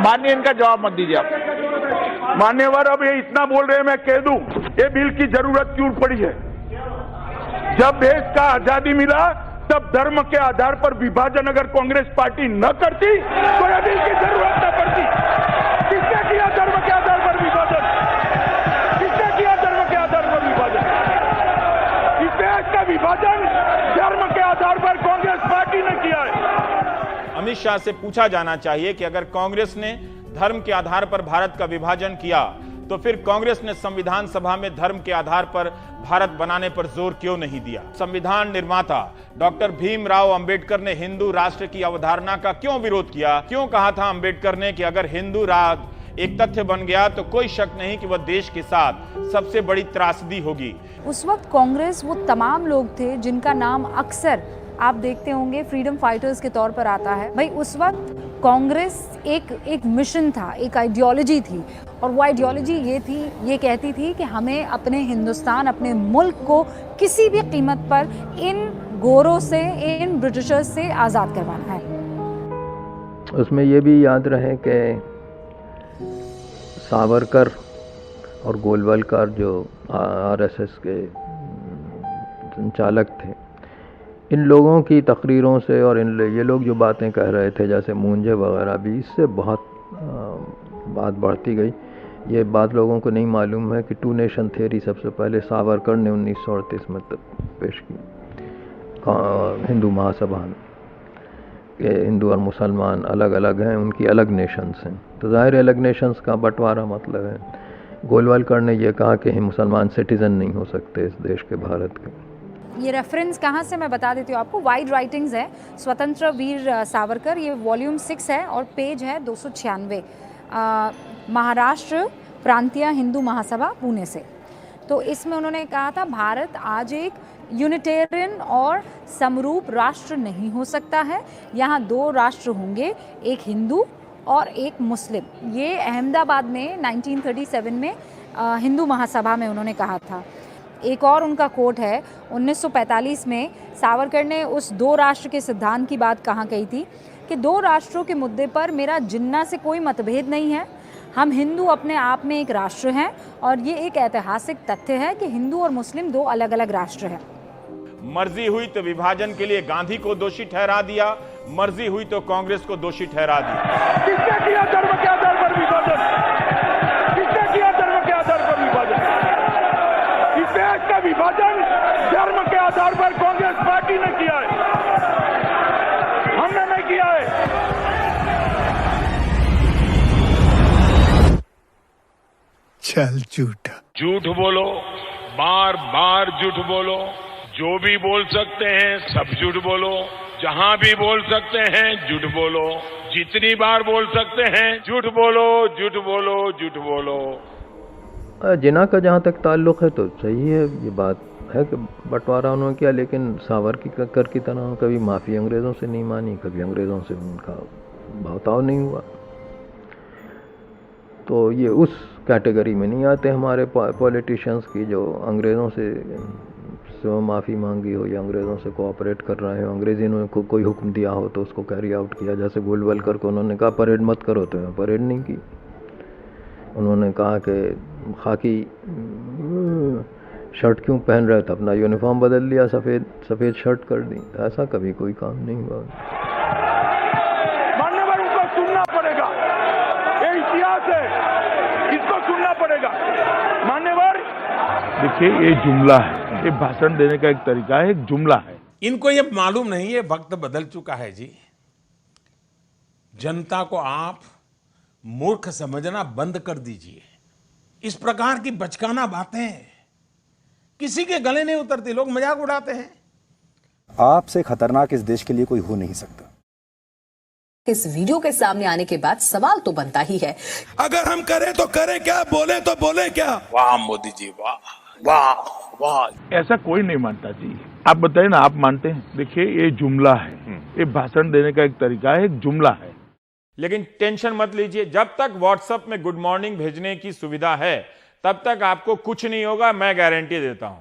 माननीय, इनका जवाब मत दीजिए आप। मान्यवर, अब ये इतना बोल रहे हैं, मैं कह दूं, ये बिल की जरूरत क्यों पड़ी है? जब देश का आजादी मिला तब धर्म के आधार पर विभाजन अगर कांग्रेस पार्टी न करती तो ये बिल की जरूरत न पड़ती। किसने किया धर्म के आधार पर विभाजन? किसने किया धर्म के आधार पर विभाजन? इस देश का विभाजन धर्म के आधार पर कांग्रेस पार्टी ने किया है। अमित शाह से पूछा जाना चाहिए कि अगर कांग्रेस ने धर्म के आधार पर भारत का विभाजन किया तो फिर कांग्रेस ने संविधान सभा में धर्म के आधार पर भारत बनाने पर जोर क्यों नहीं दिया? संविधान निर्माता डॉक्टर भीमराव अंबेडकर ने हिंदू राष्ट्र की अवधारणा का क्यों विरोध किया? क्यों कहा था अंबेडकर ने कि अगर हिंदू राष्ट्र एक तथ्य बन गया तो कोई शक नहीं कि वह देश के साथ सबसे बड़ी त्रासदी होगी। उस वक्त कांग्रेस वो तमाम लोग थे जिनका नाम अक्सर आप देखते होंगे फ्रीडम फाइटर्स के तौर पर आता है। भाई, उस वक्त कांग्रेस एक मिशन था, एक आइडियोलॉजी थी, और वो आइडियोलॉजी ये कहती थी कि हमें अपने हिंदुस्तान, अपने मुल्क को किसी भी कीमत पर इन गोरों से, इन ब्रिटिशर्स से आज़ाद करवाना है। उसमें ये भी याद रहे कि सावरकर और गोलवलकर जो आरएसएस के संचालक थे, इन लोगों की तकरीरों से और ये लोग जो बातें कह रहे थे, जैसे मूंजे वगैरह भी, इससे बहुत बात बढ़ती गई। ये बात लोगों को नहीं मालूम है कि टू नेशन थ्योरी सबसे पहले सावरकर ने 1938 में पेश की हिंदू महासभा में, कि हिंदू और मुसलमान अलग अलग हैं, उनकी अलग नेशंस हैं। तो ज़ाहिर अलग नेशंस का बंटवारा मतलब है। गोलवलकर ने यह कहा कि मुसलमान सिटीज़न नहीं हो सकते इस देश के, भारत के। ये रेफरेंस कहाँ से मैं बता देती हूँ आपको। वाइड राइटिंग्स है, स्वतंत्र वीर सावरकर, ये वॉल्यूम 6 है और पेज है 296, महाराष्ट्र प्रांतीय हिंदू महासभा पुणे से। तो इसमें उन्होंने कहा था भारत आज एक यूनिटेरियन और समरूप राष्ट्र नहीं हो सकता है, यहाँ 2 राष्ट्र होंगे, एक हिंदू और एक मुस्लिम। ये अहमदाबाद में 1937 में हिंदू महासभा में उन्होंने कहा था। एक और उनका कोट है, 1945 में सावरकर ने उस 2 राष्ट्र के सिद्धांत की बात कहाँ कही थी कि 2 राष्ट्रों के मुद्दे पर मेरा जिन्ना से कोई मतभेद नहीं है, हम हिंदू अपने आप में एक राष्ट्र हैं और ये एक ऐतिहासिक तथ्य है कि हिंदू और मुस्लिम 2 अलग अलग राष्ट्र हैं। मर्जी हुई तो विभाजन के लिए गांधी को दोषी ठहरा दिया, मर्जी हुई तो कांग्रेस को दोषी ठहरा दिया। किसने किया धर्म के आधार पर विभाजन? किसने किया धर्म के आधार पर विभाजन? इस देश का विभाजन धर्म के आधार पर कांग्रेस पार्टी ने किया है, हमने नहीं किया है। चल झूठ झूठ बोलो, बार बार झूठ बोलो, जो भी बोल सकते हैं सब झूठ बोलो, जहां भी बोल सकते हैं झूठ बोलो, जितनी बार बोल सकते हैं झूठ बोलो, झूठ बोलो, झूठ बोलो। जिन्ना का जहाँ तक ताल्लुक़ है तो सही है, ये बात है कि बंटवारा उन्होंने किया, लेकिन सावरकर की तरह कभी माफ़ी अंग्रेज़ों से नहीं मानी, कभी अंग्रेज़ों से उनका बहताव नहीं हुआ। तो ये उस कैटेगरी में नहीं आते हमारे पॉलिटिशियंस की जो अंग्रेज़ों से माफ़ी मांगी हो या अंग्रेज़ों से कोऑपरेट कर रहे हो, अंग्रेज़ी ने कोई हुक्म दिया हो तो उसको कैरी आउट किया। जैसे गोलवलकर को उन्होंने कहा परेड मत करो, तो मैं परेड नहीं की। उन्होंने कहा कि खाकी शर्ट क्यों पहन रहे थे, अपना यूनिफॉर्म बदल लिया, सफ़ेद शर्ट कर दी। ऐसा कभी कोई काम नहीं हुआ। मान्यवर, उनको सुनना पड़ेगा, ये इतिहास है, इसको सुनना पड़ेगा। मान्यवर, देखिए ये जुमला है, ये भाषण देने का एक तरीका है, एक जुमला है। इनको ये मालूम नहीं है वक्त बदल चुका है जी। जनता को आप मूर्ख समझना बंद कर दीजिए। इस प्रकार की बचकाना बातें किसी के गले नहीं उतरती, लोग मजाक उड़ाते हैं। आपसे खतरनाक इस देश के लिए कोई हो नहीं सकता। इस वीडियो के सामने आने के बाद सवाल तो बनता ही है, अगर हम करें तो करें क्या, बोले तो बोले क्या। वाह मोदी जी, वाह वाह वाह। ऐसा कोई नहीं मानता जी, आप बताइए ना, आप मानते हैं? देखिए ये जुमला है, ये भाषण देने का एक तरीका है, एक जुमला है। लेकिन टेंशन मत लीजिए, जब तक व्हाट्सएप में गुड मॉर्निंग भेजने की सुविधा है तब तक आपको कुछ नहीं होगा, मैं गारंटी देता हूं।